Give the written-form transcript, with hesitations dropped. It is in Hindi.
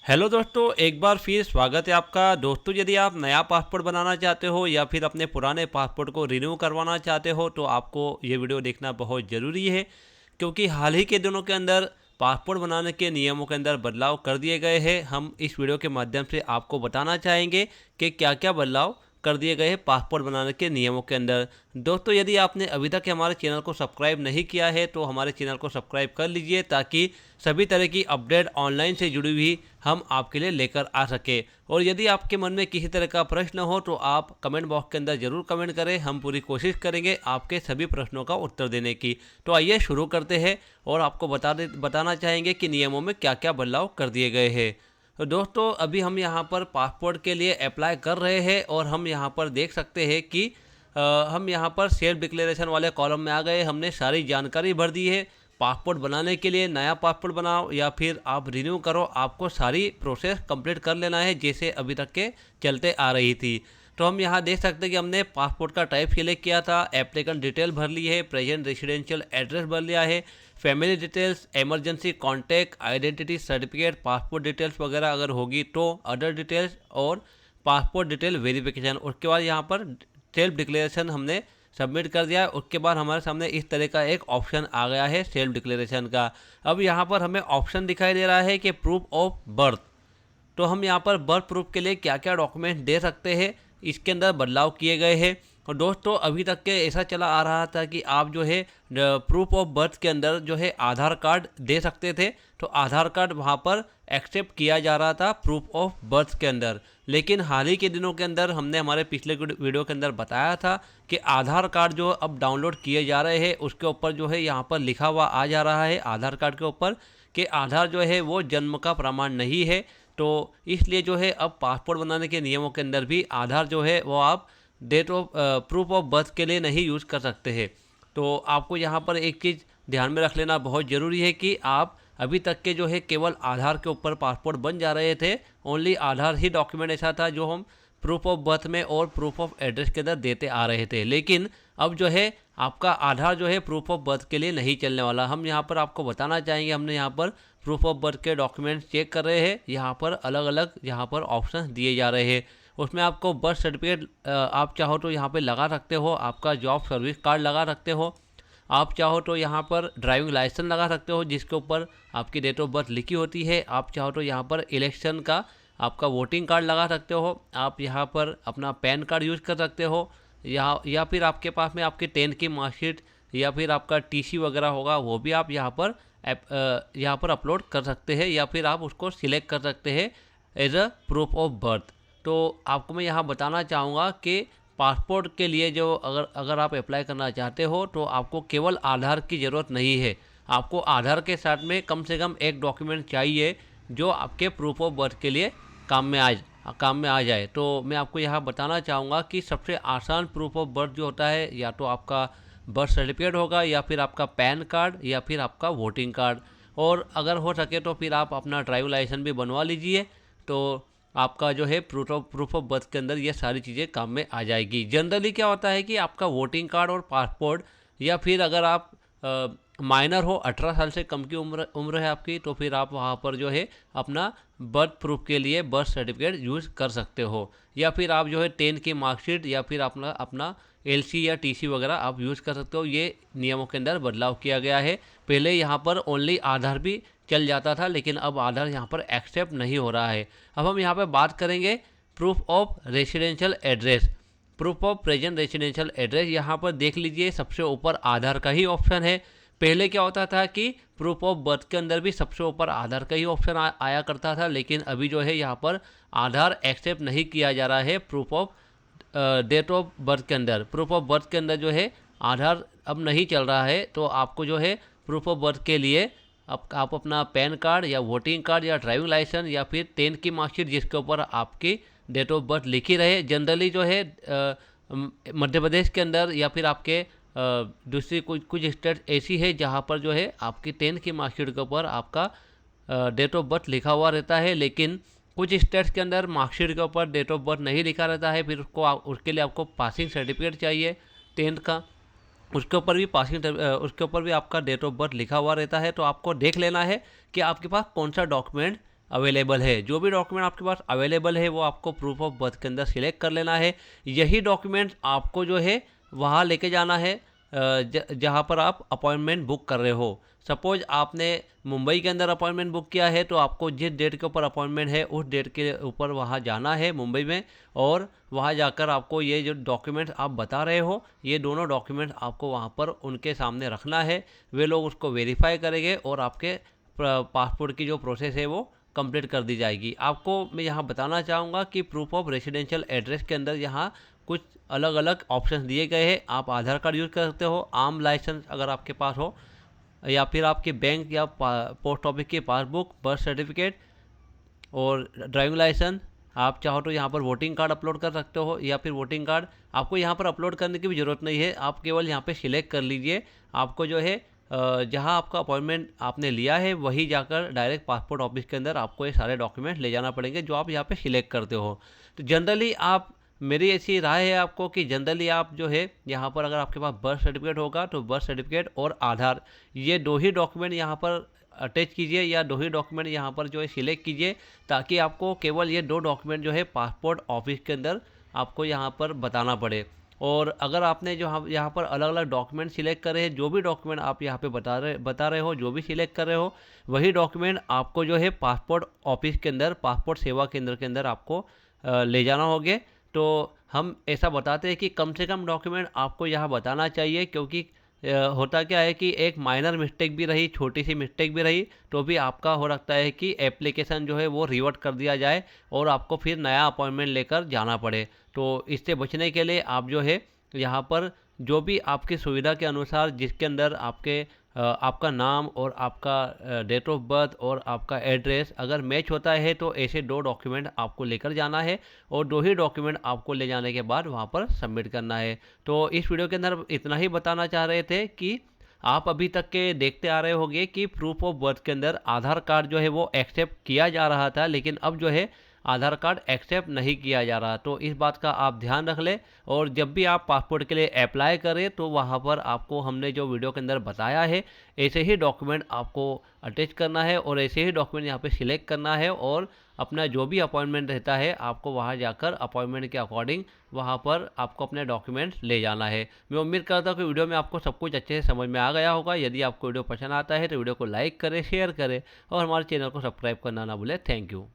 हेलो दोस्तों, एक बार फिर स्वागत है आपका। दोस्तों, यदि आप नया पासपोर्ट बनाना चाहते हो या फिर अपने पुराने पासपोर्ट को रिन्यू करवाना चाहते हो तो आपको ये वीडियो देखना बहुत ज़रूरी है, क्योंकि हाल ही के दिनों के अंदर पासपोर्ट बनाने के नियमों के अंदर बदलाव कर दिए गए हैं। हम इस वीडियो के माध्यम से आपको बताना चाहेंगे कि क्या क्या बदलाव कर दिए गए हैं पासपोर्ट बनाने के नियमों के अंदर। दोस्तों, यदि आपने अभी तक हमारे चैनल को सब्सक्राइब नहीं किया है तो हमारे चैनल को सब्सक्राइब कर लीजिए, ताकि सभी तरह की अपडेट ऑनलाइन से जुड़ी हुई हम आपके लिए लेकर आ सके। और यदि आपके मन में किसी तरह का प्रश्न हो तो आप कमेंट बॉक्स के अंदर ज़रूर कमेंट करें। हम पूरी कोशिश करेंगे आपके सभी प्रश्नों का उत्तर देने की। तो आइए शुरू करते हैं और आपको बताना चाहेंगे कि नियमों में क्या क्या बदलाव कर दिए गए हैं। तो दोस्तों, अभी हम यहाँ पर पासपोर्ट के लिए अप्लाई कर रहे हैं और हम यहाँ पर देख सकते हैं कि हम यहाँ पर सेल्फ डिक्लेरेशन वाले कॉलम में आ गए। हमने सारी जानकारी भर दी है। पासपोर्ट बनाने के लिए नया पासपोर्ट बनाओ या फिर आप रिन्यू करो, आपको सारी प्रोसेस कंप्लीट कर लेना है जैसे अभी तक के चलते आ रही थी। तो हम यहाँ देख सकते हैं कि हमने पासपोर्ट का टाइप सिलेक्ट किया था, एप्लीकेंट डिटेल भर ली है, प्रेजेंट रेजिडेंशियल एड्रेस भर लिया है, family details, emergency contact, identity certificate, passport details वगैरह अगर होगी तो अदर डिटेल्स और पासपोर्ट डिटेल वेरिफिकेशन। उसके बाद यहाँ पर सेल्फ डिक्लेरेशन हमने सबमिट कर दिया है। उसके बाद हमारे सामने इस तरह का एक ऑप्शन आ गया है सेल्फ डिक्लेरेशन का। अब यहाँ पर हमें ऑप्शन दिखाई दे रहा है कि प्रूफ ऑफ बर्थ। तो हम यहाँ पर बर्थ प्रूफ के लिए क्या क्या डॉक्यूमेंट दे सकते हैं, इसके अंदर बदलाव किए गए हैं। और दोस्तों, अभी तक के ऐसा चला आ रहा था कि आप जो है प्रूफ ऑफ बर्थ के अंदर जो है आधार कार्ड दे सकते थे, तो आधार कार्ड वहाँ पर एक्सेप्ट किया जा रहा था प्रूफ ऑफ बर्थ के अंदर। लेकिन हाल ही के दिनों के अंदर हमने हमारे पिछले वीडियो के अंदर बताया था कि आधार कार्ड जो अब डाउनलोड किए जा रहे हैं उसके ऊपर जो है यहाँ पर लिखा हुआ आ जा रहा है आधार कार्ड के ऊपर कि आधार जो है वो जन्म का प्रमाण नहीं है। तो इसलिए जो है अब पासपोर्ट बनाने के नियमों के अंदर भी आधार जो है वो आप date of proof of birth के लिए नहीं यूज़ कर सकते हैं। तो आपको यहाँ पर एक चीज़ ध्यान में रख लेना बहुत ज़रूरी है कि आप अभी तक के जो है केवल आधार के ऊपर पासपोर्ट बन जा रहे थे। ओनली आधार ही डॉक्यूमेंट ऐसा था जो हम प्रूफ ऑफ बर्थ में और प्रूफ ऑफ एड्रेस के अंदर देते आ रहे थे। लेकिन अब जो है आपका आधार जो है प्रूफ ऑफ बर्थ के लिए नहीं चलने वाला। हम यहाँ पर आपको बताना चाहेंगे, हमने यहाँ पर प्रूफ ऑफ बर्थ के डॉक्यूमेंट्स चेक कर रहे हैं। यहाँ पर अलग अलग यहाँ पर ऑप्शन दिए जा रहे हैं। उसमें आपको बर्थ सर्टिफिकेट आप चाहो तो यहाँ पे लगा सकते हो, आपका जॉब सर्विस कार्ड लगा सकते हो, आप चाहो तो यहाँ पर ड्राइविंग लाइसेंस लगा सकते हो जिसके ऊपर आपकी डेट ऑफ बर्थ लिखी होती है, आप चाहो तो यहाँ पर इलेक्शन का आपका वोटिंग कार्ड लगा सकते हो, आप यहाँ पर अपना पैन कार्ड यूज़ कर सकते हो, या फिर आपके पास में आपके 10th की मार्कशीट या फिर आपका टीसी वगैरह होगा वो भी आप यहाँ पर अपलोड कर सकते हैं, या फिर आप उसको सिलेक्ट कर सकते हैं as a proof of birth. तो आपको मैं यहाँ बताना चाहूँगा कि पासपोर्ट के लिए जो अगर आप अप्लाई करना चाहते हो तो आपको केवल आधार की ज़रूरत नहीं है। आपको आधार के साथ में कम से कम एक डॉक्यूमेंट चाहिए जो आपके प्रूफ ऑफ बर्थ के लिए काम में आ जाए। तो मैं आपको यहाँ बताना चाहूँगा कि सबसे आसान प्रूफ ऑफ बर्थ जो होता है या तो आपका बर्थ सर्टिफिकेट होगा, या फिर आपका पैन कार्ड, या फिर आपका वोटिंग कार्ड। और अगर हो सके तो फिर आप अपना ड्राइविंग लाइसेंस भी बनवा लीजिए, तो आपका जो है प्रूफ ऑफ बर्थ के अंदर ये सारी चीज़ें काम में आ जाएगी। जनरली क्या होता है कि आपका वोटिंग कार्ड और पासपोर्ट, या फिर अगर आप माइनर हो, 18 साल से कम की उम्र है आपकी, तो फिर आप वहाँ पर जो है अपना बर्थ प्रूफ के लिए बर्थ सर्टिफिकेट यूज़ कर सकते हो, या फिर आप जो है 10 की मार्कशीट या फिर अपना अपना एलसी या टीसी वगैरह आप यूज़ कर सकते हो। ये नियमों के अंदर बदलाव किया गया है। पहले यहाँ पर ओनली आधार भी चल जाता था, लेकिन अब आधार यहाँ पर एक्सेप्ट नहीं हो रहा है। अब हम यहाँ पर बात करेंगे proof of residential address, proof of present residential address. यहाँ पर देख लीजिए सबसे ऊपर आधार का ही ऑप्शन है। पहले क्या होता था कि प्रूफ ऑफ बर्थ के अंदर भी सबसे ऊपर आधार का ही ऑप्शन आया करता था, लेकिन अभी जो है यहाँ पर आधार एक्सेप्ट नहीं किया जा रहा है proof of date of birth के अंदर। प्रूफ ऑफ बर्थ के अंदर जो है आधार अब नहीं चल रहा है। तो आपको जो है प्रूफ ऑफ बर्थ के लिए आप अपना पैन कार्ड या वोटिंग कार्ड या ड्राइविंग लाइसेंस या फिर 10th की मार्कशीट जिसके ऊपर आपकी डेट ऑफ बर्थ लिखी रहे। जनरली जो है मध्य प्रदेश के अंदर या फिर आपके दूसरी कुछ स्टेट ऐसी है जहाँ पर जो है आपकी 10th की मार्कशीट के ऊपर आपका डेट ऑफ बर्थ लिखा हुआ रहता है, लेकिन कुछ स्टेट्स के अंदर मार्कशीट के ऊपर डेट ऑफ बर्थ नहीं लिखा रहता है। फिर उसके लिए आपको पासिंग सर्टिफिकेट चाहिए 10th का, उसके ऊपर भी आपका डेट ऑफ बर्थ लिखा हुआ रहता है। तो आपको देख लेना है कि आपके पास कौन सा डॉक्यूमेंट अवेलेबल है। जो भी डॉक्यूमेंट आपके पास अवेलेबल है वो आपको प्रूफ ऑफ बर्थ के अंदर सिलेक्ट कर लेना है। यही डॉक्यूमेंट आपको जो है वहाँ लेके जाना है जहाँ पर आप अपॉइंटमेंट बुक कर रहे हो। सपोज आपने मुंबई के अंदर अपॉइंटमेंट बुक किया है तो आपको जिस डेट के ऊपर अपॉइंटमेंट है उस डेट के ऊपर वहाँ जाना है मुंबई में, और वहाँ जाकर आपको ये जो डॉक्यूमेंट आप बता रहे हो ये दोनों डॉक्यूमेंट आपको वहाँ पर उनके सामने रखना है। वे लोग उसको वेरीफाई करेंगे और आपके पासपोर्ट की जो प्रोसेस है वो कंप्लीट कर दी जाएगी। आपको मैं यहाँ बताना चाहूँगा कि प्रूफ ऑफ रेजिडेंशियल एड्रेस के अंदर यहाँ कुछ अलग अलग ऑप्शंस दिए गए हैं। आप आधार कार्ड यूज़ कर सकते हो, आम लाइसेंस अगर आपके पास हो, या फिर आपके बैंक या पोस्ट ऑफिस की पासबुक, बर्थ सर्टिफिकेट और ड्राइविंग लाइसेंस। आप चाहो तो यहाँ पर वोटिंग कार्ड अपलोड कर सकते हो, या फिर वोटिंग कार्ड आपको यहाँ पर अपलोड करने की भी ज़रूरत नहीं है। आप केवल यहाँ पे सिलेक्ट कर लीजिए। आपको जो है जहाँ आपका अपॉइंटमेंट आपने लिया है वही जाकर डायरेक्ट पासपोर्ट ऑफिस के अंदर आपको ये सारे डॉक्यूमेंट ले जाना पड़ेंगे जो आप यहाँ पे सिलेक्ट करते हो। तो जनरली आप, मेरी ऐसी राय है आपको कि जनरली आप जो है यहाँ पर अगर आपके पास बर्थ सर्टिफिकेट होगा तो बर्थ सर्टिफिकेट और आधार, ये दो ही डॉक्यूमेंट यहाँ पर अटैच कीजिए, या दो ही डॉक्यूमेंट यहाँ पर जो है सिलेक्ट कीजिए, ताकि आपको केवल ये दो डॉक्यूमेंट जो है पासपोर्ट ऑफिस के अंदर आपको यहाँ पर बताना पड़े। और अगर आपने जो यहाँ पर अलग अलग डॉक्यूमेंट सिलेक्ट करे हैं, जो भी डॉक्यूमेंट आप यहाँ पे बता रहे हो, जो भी सिलेक्ट कर रहे हो वही डॉक्यूमेंट आपको जो है पासपोर्ट ऑफिस के अंदर, पासपोर्ट सेवा केंद्र के अंदर आपको ले जाना होगा। तो हम ऐसा बताते हैं कि कम से कम डॉक्यूमेंट आपको यहाँ बताना चाहिए, क्योंकि होता क्या है कि एक माइनर मिस्टेक भी रही, छोटी सी मिस्टेक भी रही, तो भी आपका हो सकता है कि एप्लीकेशन जो है वो रिवर्ट कर दिया जाए और आपको फिर नया अपॉइंटमेंट लेकर जाना पड़े। तो इससे बचने के लिए आप जो है यहाँ पर जो भी आपकी सुविधा के अनुसार, जिसके अंदर आपका नाम और आपका डेट ऑफ बर्थ और आपका एड्रेस अगर मैच होता है तो ऐसे दो डॉक्यूमेंट आपको लेकर जाना है, और दो ही डॉक्यूमेंट आपको ले जाने के बाद वहाँ पर सबमिट करना है। तो इस वीडियो के अंदर इतना ही बताना चाह रहे थे कि आप अभी तक के देखते आ रहे होंगे कि प्रूफ ऑफ बर्थ के अंदर आधार कार्ड जो है वो एक्सेप्ट किया जा रहा था, लेकिन अब जो है आधार कार्ड एक्सेप्ट नहीं किया जा रहा। तो इस बात का आप ध्यान रख लें, और जब भी आप पासपोर्ट के लिए अप्लाई करें तो वहाँ पर आपको हमने जो वीडियो के अंदर बताया है ऐसे ही डॉक्यूमेंट आपको अटैच करना है, और ऐसे ही डॉक्यूमेंट यहाँ पे सिलेक्ट करना है, और अपना जो भी अपॉइंटमेंट रहता है आपको वहाँ जाकर अपॉइंटमेंट के अकॉर्डिंग वहाँ पर आपको अपने डॉक्यूमेंट ले जाना है। मैं उम्मीद करता हूँ कि वीडियो में आपको सब कुछ अच्छे से समझ में आ गया होगा। यदि आपको वीडियो पसंद आता है तो वीडियो को लाइक करें, शेयर करें और हमारे चैनल को सब्सक्राइब करना ना भूलें। Thank you.